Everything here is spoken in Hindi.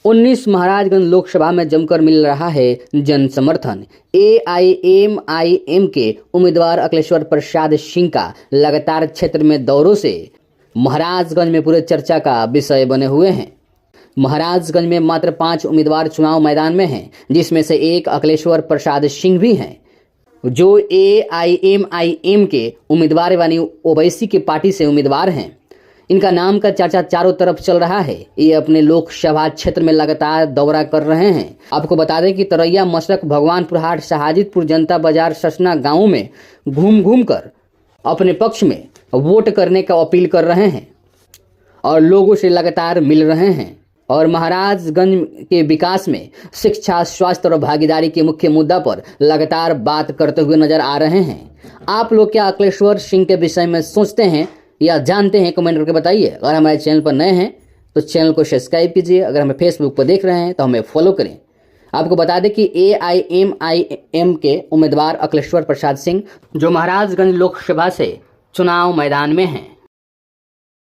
19 महाराजगंज लोकसभा में जमकर मिल रहा है जन समर्थन। AIMIM के उम्मीदवार अखिलेश्वर प्रसाद सिंह का लगातार क्षेत्र में दौरों से महाराजगंज में पूरे चर्चा का विषय बने हुए हैं। महाराजगंज में मात्र 5 उम्मीदवार चुनाव मैदान में हैं, जिसमें से एक अखिलेश्वर प्रसाद सिंह भी हैं, जो AIMIM के उम्मीदवार यानी ओवैसी की पार्टी से उम्मीदवार हैं। इनका नाम का चर्चा चारों तरफ चल रहा है। ये अपने लोकसभा क्षेत्र में लगातार दौरा कर रहे हैं। आपको बता दें कि तरैया, मशरक, भगवानपुर हाट, शाहजीपुर, जनता बाजार, ससना गांव में घूम घूम कर अपने पक्ष में वोट करने का अपील कर रहे हैं और लोगों से लगातार मिल रहे हैं और महाराजगंज के विकास में शिक्षा, स्वास्थ्य और भागीदारी के मुख्य मुद्दा पर लगातार बात करते हुए नजर आ रहे हैं। आप लोग क्या अखिलेश्वर सिंह के विषय में सोचते हैं या जानते हैं? कमेंट करके बताइए। अगर हमारे चैनल पर नए हैं तो चैनल को सब्सक्राइब कीजिए। अगर हमें फेसबुक पर देख रहे हैं तो हमें फॉलो करें। आपको बता दें कि AIMIM के उम्मीदवार अखिलेश्वर प्रसाद सिंह जो महाराजगंज लोकसभा से चुनाव मैदान में हैं।